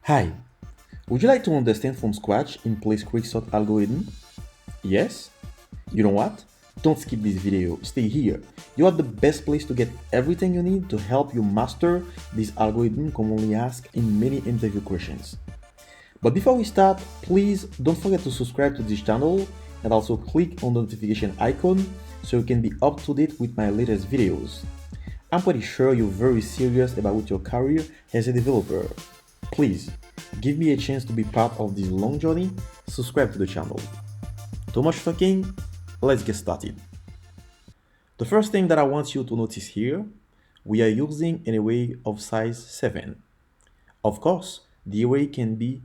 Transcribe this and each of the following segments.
Hi, would you like to understand from scratch In-place QuickSort Algorithm? Yes? You know what? Don't skip this video, stay here. You are the best place to get everything you need to help you master this algorithm commonly asked in many interview questions. But before we start, please don't forget to subscribe to this channel and also click on the notification icon so you can be up to date with my latest videos. I'm pretty sure you're very serious about your career as a developer. Please, give me a chance to be part of this long journey. Subscribe to the channel. Too much talking, let's get started. The first thing that I want you to notice here, we are using an array of size 7. Of course, the array can be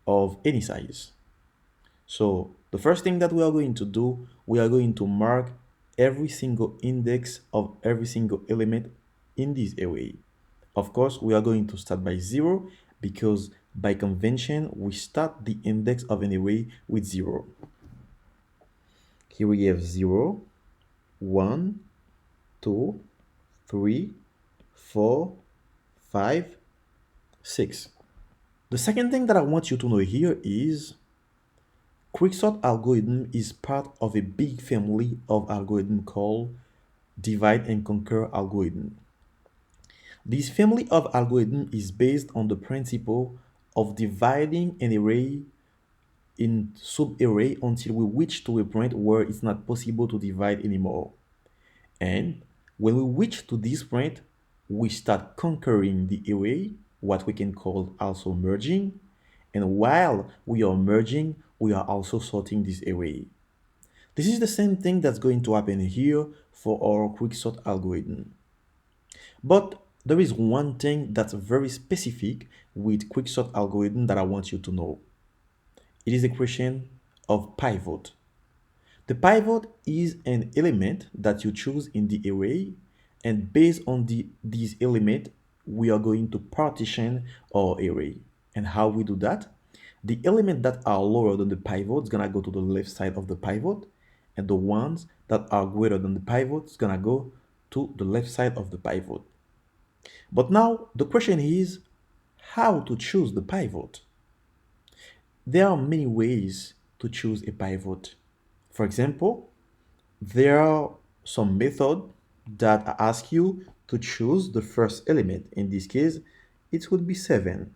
of any size. So the first thing that we are going to do, we are going to mark every single index of every single element in this array. Of course, we are going to start by 0 because by convention, we start the index of an array with 0. Here we have 0, 1, 2, 3, 4, 5, 6. The second thing that I want you to know here is QuickSort algorithm is part of a big family of algorithms called divide and conquer algorithm. This family of algorithms is based on the principle of dividing an array in subarray until we reach to a point where it's not possible to divide anymore. And when we reach to this point, we start conquering the array, what we can call also merging. And while we are merging, we are also sorting this array. This is the same thing that's going to happen here for our quicksort algorithm. But there is one thing that's very specific with quicksort algorithm that I want you to know. It is a question of pivot. The pivot is an element that you choose in the array, and based on these element, we are going to partition our array. And how we do that? The elements that are lower than the pivot is gonna go to the left side of the pivot, and the ones that are greater than the pivot is gonna go to the left side of the pivot. But now the question is how to choose the pivot. There are many ways to choose a pivot. For example, there are some methods that ask you to choose the first element. In this case, it would be 7.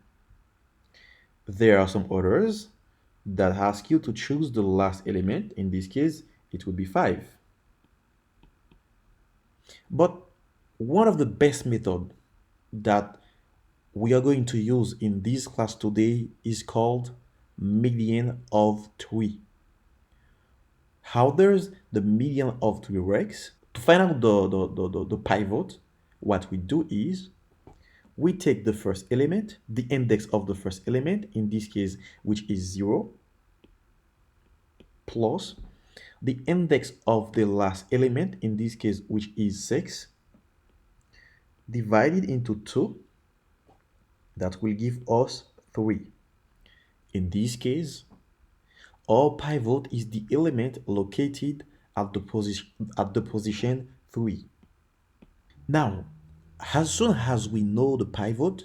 There are some others that ask you to choose the last element. In this case, it would be 5. But one of the best methods that we are going to use in this class today is called median of 3. How does the median of 3 works? To find out the pivot, what we do is we take the first element, the index of the first element, in this case, which is 0, plus the index of the last element, in this case, which is 6, divided into 2, that will give us 3. In this case, our pivot is the element located at the position 3. Now, as soon as we know the pivot,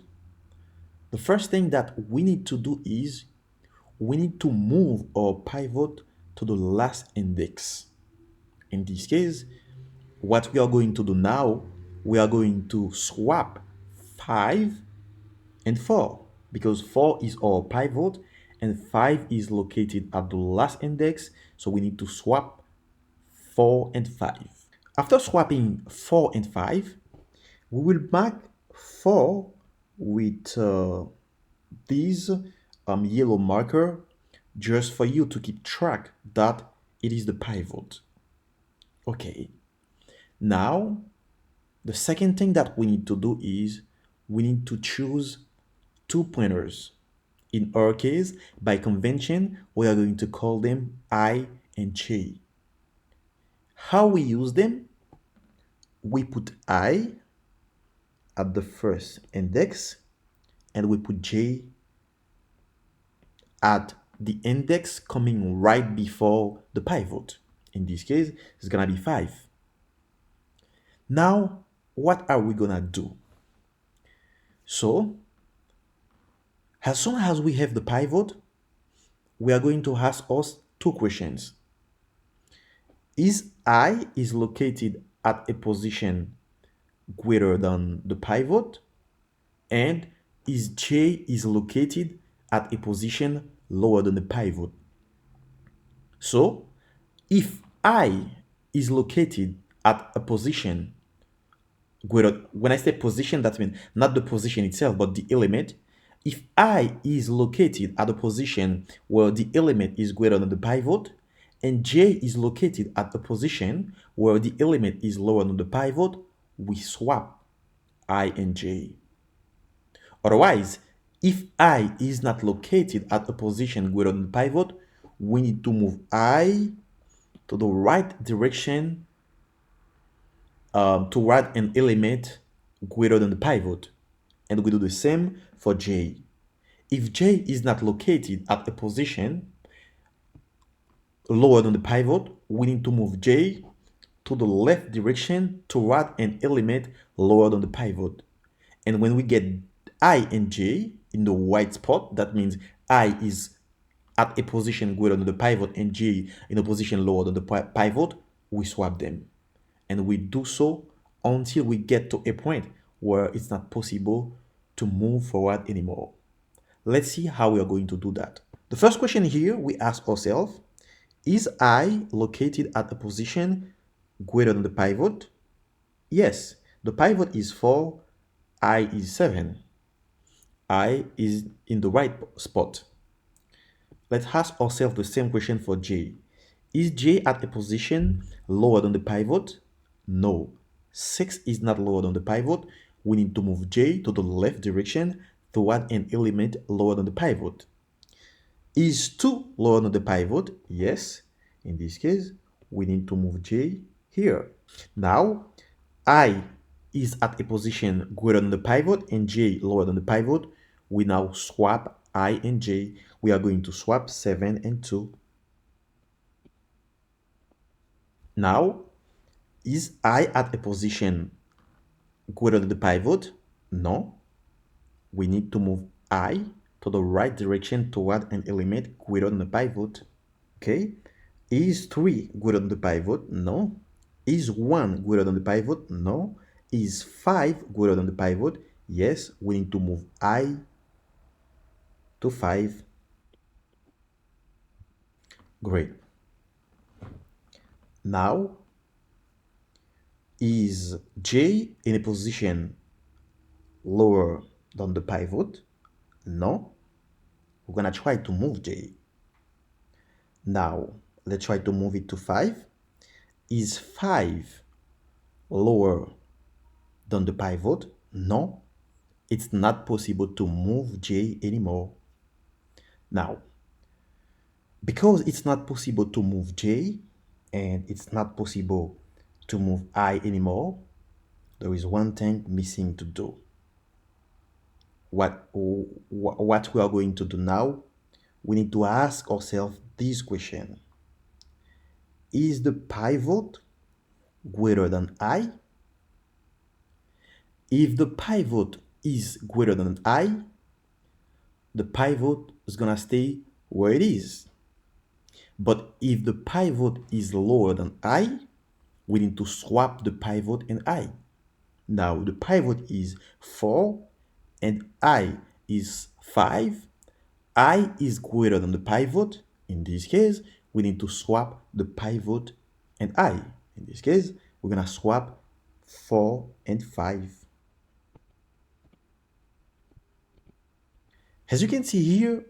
the first thing that we need to do is we need to move our pivot to the last index. In this case, what we are going to do now, we are going to swap 5 and 4 because 4 is our pivot and 5 is located at the last index. So we need to swap 4 and 5. After swapping 4 and 5, we will mark 4 with this yellow marker just for you to keep track that it is the pivot. Okay, now the second thing that we need to do is we need to choose 2 pointers. In our case, by convention, we are going to call them I and J. How we use them? We put I at the first index and we put J at the index coming right before the pivot. In this case, it's gonna be 5. Now, what are we gonna do? So, As soon as we have the pivot, we are going to ask us two questions. Is I is located at a position greater than the pivot? And is J is located at a position lower than the pivot? So, if I is located at a position greater, when I say position, that means not the position itself, but the element. If I is located at a position where the element is greater than the pivot, and J is located at a position where the element is lower than the pivot, we swap I and J. Otherwise, if I is not located at a position greater than the pivot, we need to move I to the right direction toward an element greater than the pivot. And we do the same for J. If J is not located at a position lower than the pivot, we need to move J to the left direction toward an element lower than the pivot. And when we get I and J in the white spot, that means I is at a position greater than the pivot and J in a position lower than the pivot, we swap them. And we do so until we get to a point where it's not possible to move forward anymore. Let's see how we are going to do that. The first question here, we ask ourselves, is I located at a position greater than the pivot? Yes, the pivot is 4, I is 7. I is in the right spot. Let's ask ourselves the same question for J. Is J at a position lower than the pivot? No. 6 is not lower than the pivot. We need to move J to the left direction toward an element lower than the pivot. Is 2 lower than the pivot? Yes. In this case, we need to move J here. Now, I is at a position greater than the pivot and J lower than the pivot. We now swap I and J. We are going to swap 7 and 2. Now, is I at a position greater than the pivot? No. We need to move I to the right direction toward an element greater than the pivot. Okay. Is 3 greater than the pivot? No. Is 1 greater than the pivot? No. Is 5 greater than the pivot? Yes. We need to move I to 5. Great. Now, is J in a position lower than the pivot? No. We're going to try to move J. Now, let's try to move it to 5. Is 5 lower than the pivot? No. It's not possible to move J anymore. Now, because it's not possible to move J and it's not possible to move I anymore, there is one thing missing to do. What we are going to do now, we need to ask ourselves this question. Is the pivot greater than I? If the pivot is greater than I, the pivot is going to stay where it is. But if the pivot is lower than I, we need to swap the pivot and I. Now the pivot is 4 and I is 5. I is greater than the pivot. In this case, we need to swap the pivot and I. In this case, we're going to swap 4 and 5. As you can see here,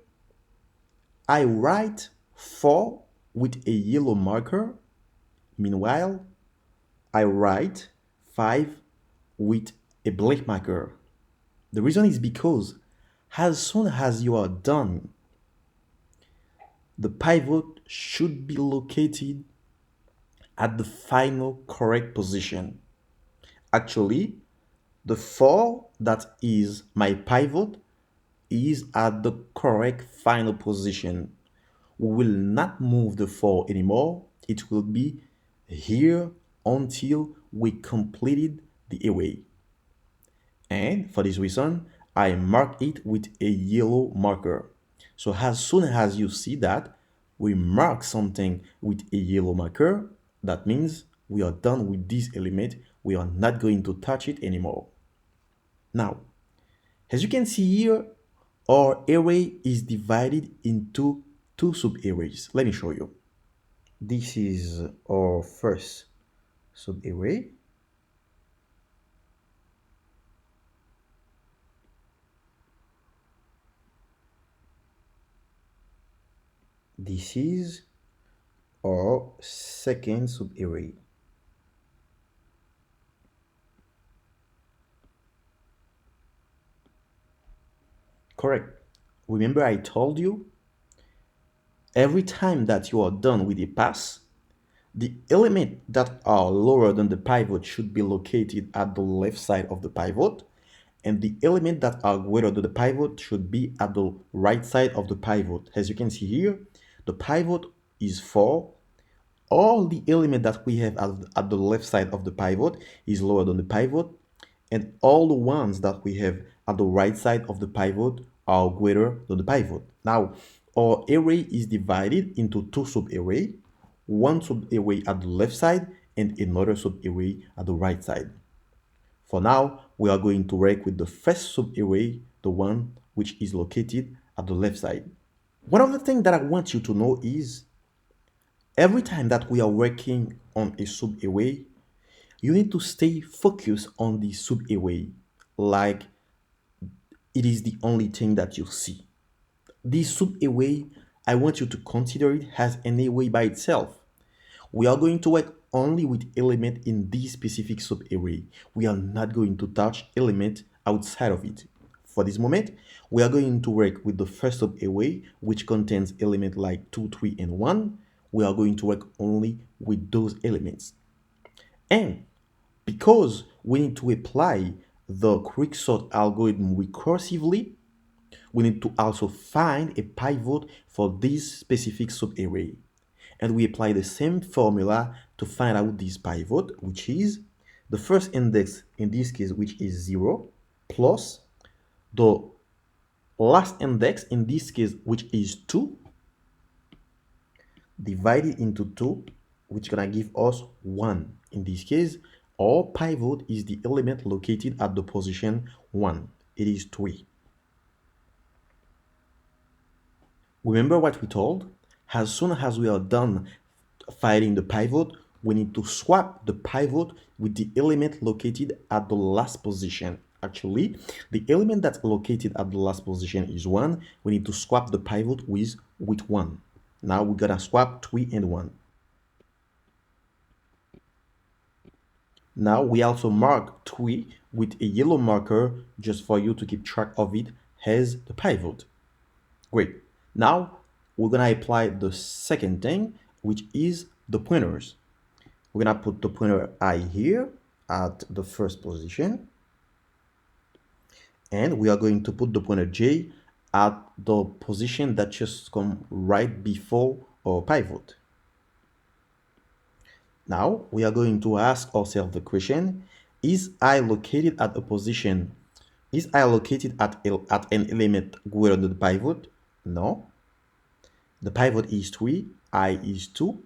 I write 4 with a yellow marker. Meanwhile, I write 5 with a black marker. The reason is because as soon as you are done, the pivot should be located at the final correct position. Actually, the 4 that is my pivot is at the correct final position. We will not move the 4 anymore. It will be here until we completed the array. And for this reason, I mark it with a yellow marker. So as soon as you see that we mark something with a yellow marker, that means we are done with this element. We are not going to touch it anymore. Now, as you can see here, our array is divided into two sub-arrays. Let me show you. This is our first sub-array. This is our second sub-array. Correct. Remember I told you, every time that you are done with a pass, the elements that are lower than the pivot should be located at the left side of the pivot, and the elements that are greater than the pivot should be at the right side of the pivot. As you can see here, the pivot is 4. All the element that we have at the left side of the pivot is lower than the pivot, and all the ones that we have at the right side of the pivot are greater than the pivot. Now, our array is divided into two sub-array, one sub-array at the left side and another sub-array at the right side. For now, we are going to work with the first sub-array, the one which is located at the left side. One of the things that I want you to know is every time that we are working on a sub-array, you need to stay focused on the sub-array like it is the only thing that you see. This sub-array, I want you to consider it as an array by itself. We are going to work only with element in this specific sub-array. We are not going to touch element outside of it. For this moment, we are going to work with the first sub-array, which contains element like 2, 3, and 1. We are going to work only with those elements. And because we need to apply the QuickSort algorithm recursively, we need to also find a pivot for this specific subarray. And we apply the same formula to find out this pivot, which is the first index in this case, which is 0, plus the last index in this case, which is 2, divided into 2, which gonna give us 1. In this case, our pivot is the element located at the position 1. It is 3. Remember what we told? As soon as we are done finding the pivot, we need to swap the pivot with the element located at the last position. Actually, the element that's located at the last position is 1. We need to swap the pivot with 1. Now we're gonna swap 3 and 1. Now we also mark 3 with a yellow marker just for you to keep track of it as the pivot. Great. Now we're gonna apply the second thing, which is the pointers. We're gonna put the pointer I here at the first position, and we are going to put the pointer J at the position that just come right before our pivot. Now we are going to ask ourselves the question, is I located at a position, is I located at an element greater than the pivot? No. The pivot is 3, I is 2.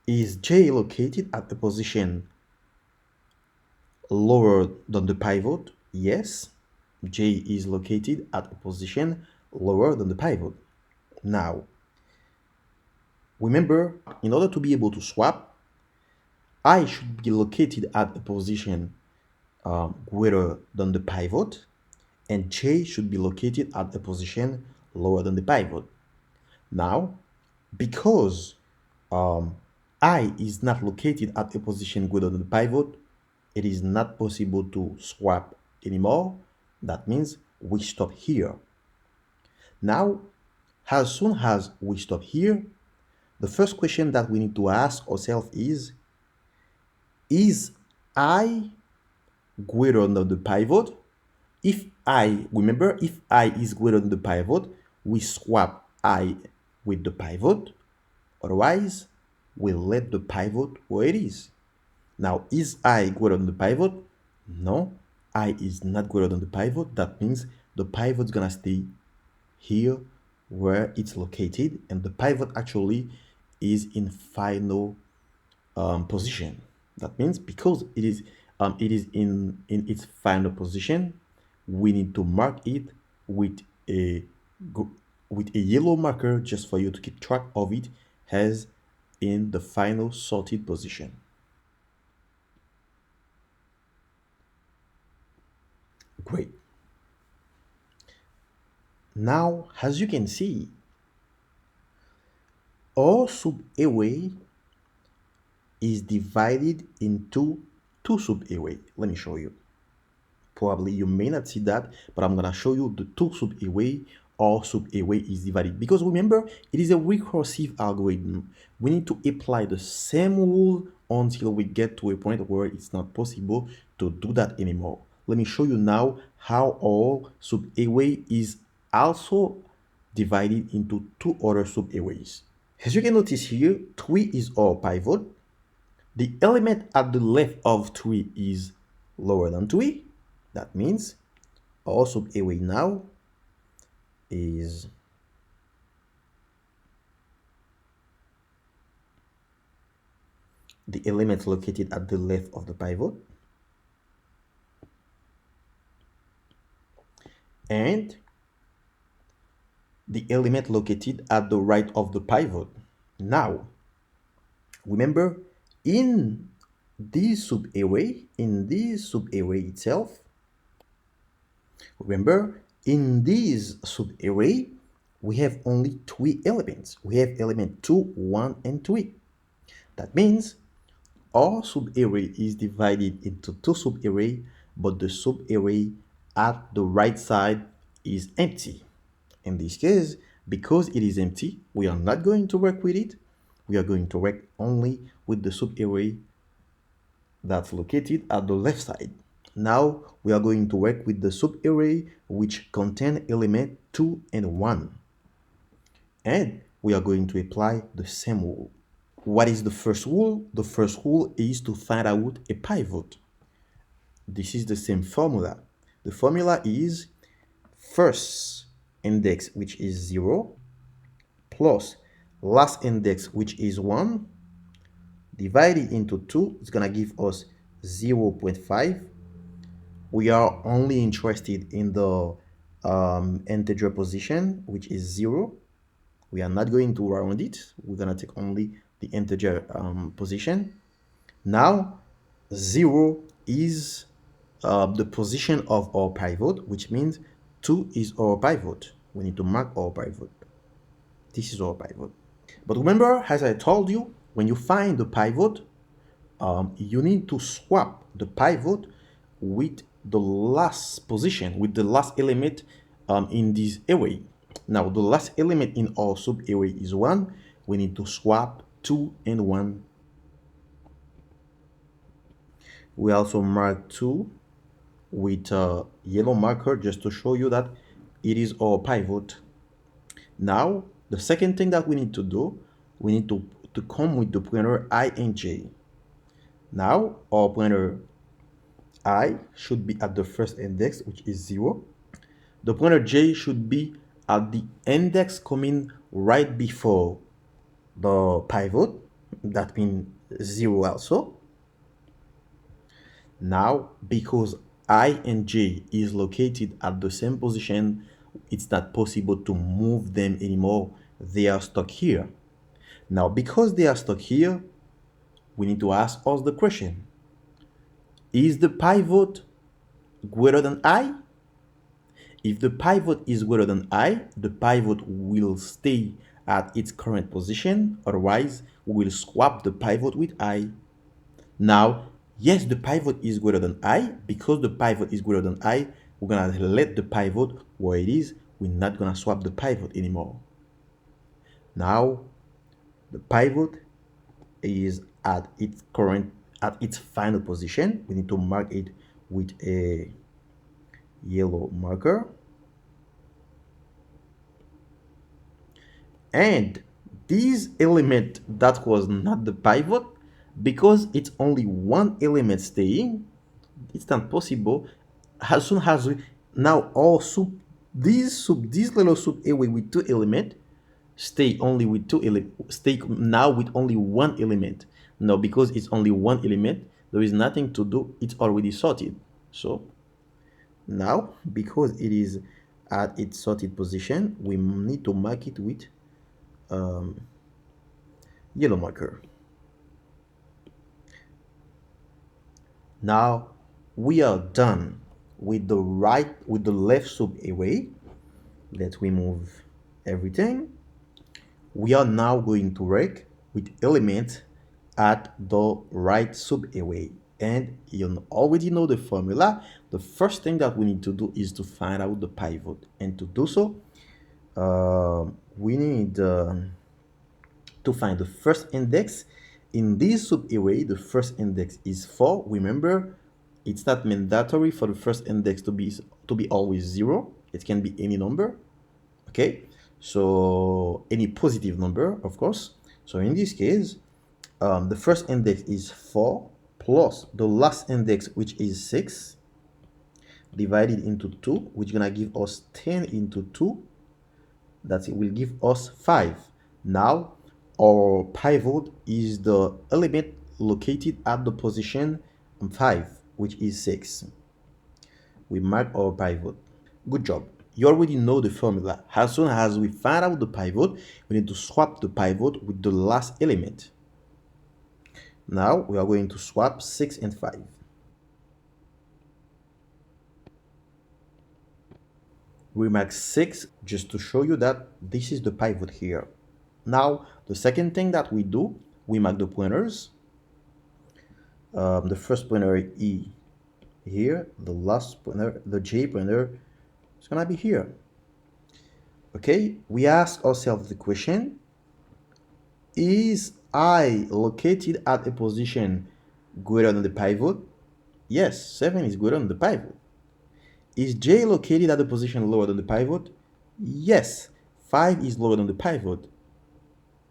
Is J located at a position lower than the pivot? Yes, J is located at a position lower than the pivot. Now, remember, in order to be able to swap, I should be located at a position greater than the pivot, and J should be located at a position lower than the pivot. Now, because I is not located at a position greater than the pivot, it is not possible to swap anymore. That means we stop here. Now, as soon as we stop here, the first question that we need to ask ourselves is I greater than the pivot? If I, remember, if I is greater than the pivot, we swap I with the pivot. Otherwise, we let the pivot where it is. Now, is I greater than the pivot? No, I is not greater than the pivot, that means the pivot is gonna stay here where it's located, and the pivot actually is in final position. That means because it is in its final position, we need to mark it with a with a yellow marker just for you to keep track of it as in the final sorted position. Great. Now, as you can see, our sub-array is divided into two sub-array. Let me show you. Probably you may not see that, but I'm gonna show you the two sub-array or sub-array is divided. Because remember, it is a recursive algorithm. We need to apply the same rule until we get to a point where it's not possible to do that anymore. Let me show you now how our sub-array is also divided into two other sub-arrays. As you can notice here, 3 is our pivot. The element at the left of 3 is lower than 3. That means our sub-array now is the element located at the left of the pivot, and the element located at the right of the pivot. Now, remember, in this sub-array itself, remember, in this sub-array, we have only 3 elements. We have element 2, 1, and 3. That means our sub-array is divided into two sub-array, but the sub-array at the right side is empty. In this case, because it is empty, we are not going to work with it. We are going to work only with the sub-array that's located at the left side. Now we are going to work with the sub-array which contain element 2 and 1. And we are going to apply the same rule. What is the first rule? The first rule is to find out a pivot. This is the same formula. The formula is first index, which is 0, plus last index, which is 1, divided into 2. It's going to give us 0.5. We are only interested in the integer position, which is 0. We are not going to round it. We're going to take only the integer position. Now, 0 is the position of our pivot, which means 2 is our pivot. We need to mark our pivot. This is our pivot. But remember, as I told you, when you find the pivot, you need to swap the pivot with the last position, with the last element in this array. Now, the last element in our sub-array is 1. We need to swap 2 and 1. We also mark 2 with a yellow marker just to show you that it is our pivot. Now, the second thing that we need to do, we need to come with the pointer I and j. Now, our pointer I should be at the first index, which is 0. The pointer j should be at the index coming right before the pivot. That means 0 also. Now, because I and j is located at the same position, it's not possible to move them anymore. They are stuck here. Now, because they are stuck here, we need to ask us the question. Is the pivot greater than I? If the pivot is greater than I, the pivot will stay at its current position. Otherwise, we will swap the pivot with I. Now, yes, the pivot is greater than I. Because the pivot is greater than I, we're going to let the pivot where it is. We're not going to swap the pivot anymore. Now, the pivot is at its final position. We need to mark it with a yellow marker. And this element that was not the pivot, because it's only one element staying, it's not possible. as soon as we now all these little sub array with two element stay only with stay now with only one element. Now because it's only one element, there is nothing to do, it's already sorted. So now because it is at its sorted position, we need to mark it with yellow marker. Now we are done with the left sub array. Let's remove everything. We are now going to work with elements at the right sub array. And you already know the formula. The first thing that we need to do is to find out the pivot. And to do so, we need to find the first index. In this sub array, the first index is 4. Remember, it's not mandatory for the first index to be always 0. It can be any number. Okay, so any positive number, of course. So in this case, the first index is 4 plus the last index, which is 6, divided into 2, which is gonna give us 10 into 2. That will give us 5. Now our pivot is the element located at the position 5, which is 6. We mark our pivot. Good job. You already know the formula. As soon as we find out the pivot, we need to swap the pivot with the last element. Now we are going to swap 6 and 5. We mark 6 just to show you that this is the pivot here. Now the second thing that we do, we mark the pointers. The first pointer E here, the last pointer, the J pointer, is gonna be here. Okay, we ask ourselves the question, is I located at a position greater than the pivot? Yes, 7 is greater than the pivot. Is J located at a position lower than the pivot? Yes, 5 is lower than the pivot.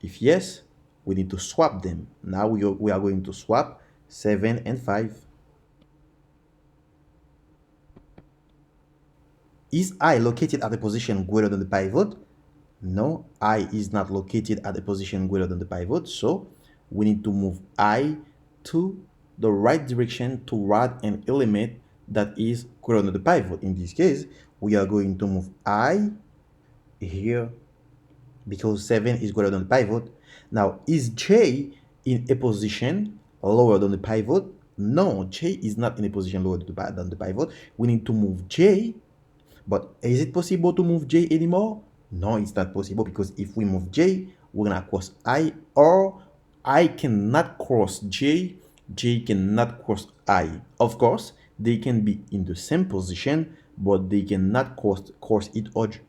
If yes, we need to swap them. Now we are going to swap 7 and 5. Is I located at a position greater than the pivot? No, I is not located at a position greater than the pivot, so we need to move I to the right direction to add an element that is greater than the pivot. In this case, we are going to move I here because 7 is greater than the pivot. Now, is J in a position lower than the pivot? No, J is not in a position lower than the pivot. We need to move J, but is it possible to move J anymore? No, it's not possible, because if we move J, we're gonna cross I, or I cannot cross J, J cannot cross I. Of course, they can be in the same position, but they cannot cross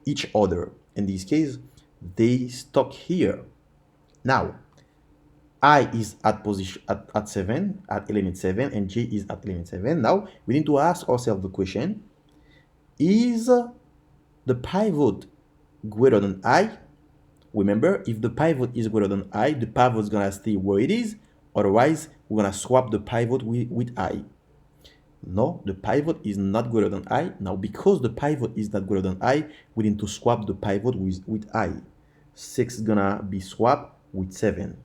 each other. In this case, they stuck here. Now, I is at position at 7, at element 7, and J is at element 7. Now, we need to ask ourselves the question, is the pivot greater than I? Remember, if the pivot is greater than I, the pivot is gonna stay where it is. Otherwise, we're gonna swap the pivot with I. No, the pivot is not greater than I. Now, because the pivot is not greater than I, we need to swap the pivot with I. 6 is gonna be swapped with 7.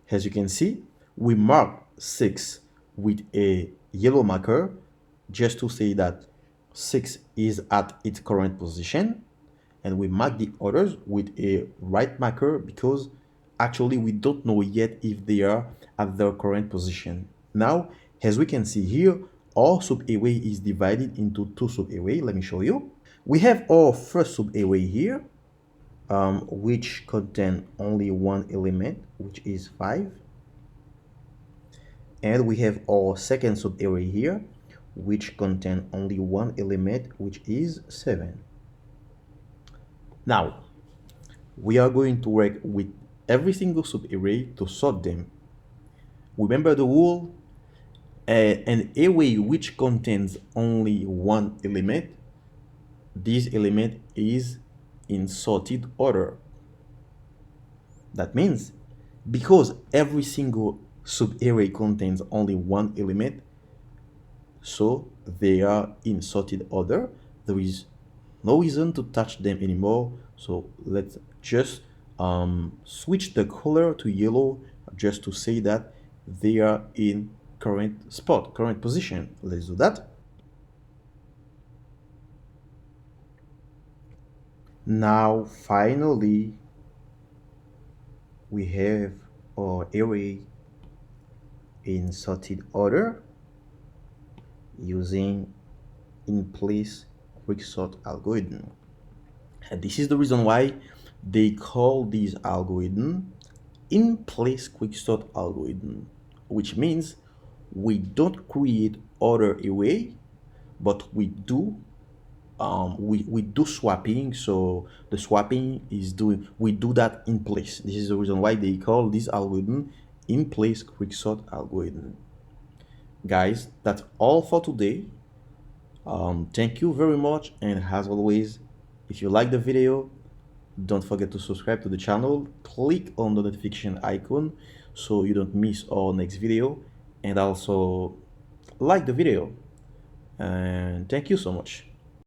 As you can see, we mark 6 with a yellow marker just to say that 6 is at its current position, and we mark the others with a right marker because actually we don't know yet if they are at their current position. Now, as we can see here, our subarray is divided into two subarrays. Let me show you. We have our first subarray here, which contain only one element, which is 5. And we have our second subarray here, which contain only one element, which is 7. Now, we are going to work with every single subarray to sort them. Remember the rule? An array which contains only one element, this element is in sorted order. That means, because every single Subarray contains only one element, so they are in sorted order. There is no reason to touch them anymore. So let's just switch the color to yellow just to say that they are in current spot, current position. Let's do that. Now finally we have our array in sorted order using in-place QuickSort algorithm. And this is the reason why they call this algorithm in-place QuickSort algorithm, which means we don't create other array, but we do swapping. So the swapping is doing, we do that in place. This is the reason why they call this algorithm in-place QuickSort algorithm. Guys, that's all for today. Thank you very much, and as always, if you like the video, don't forget to subscribe to the channel, click on the notification icon so you don't miss our next video, and also like the video. And thank you so much.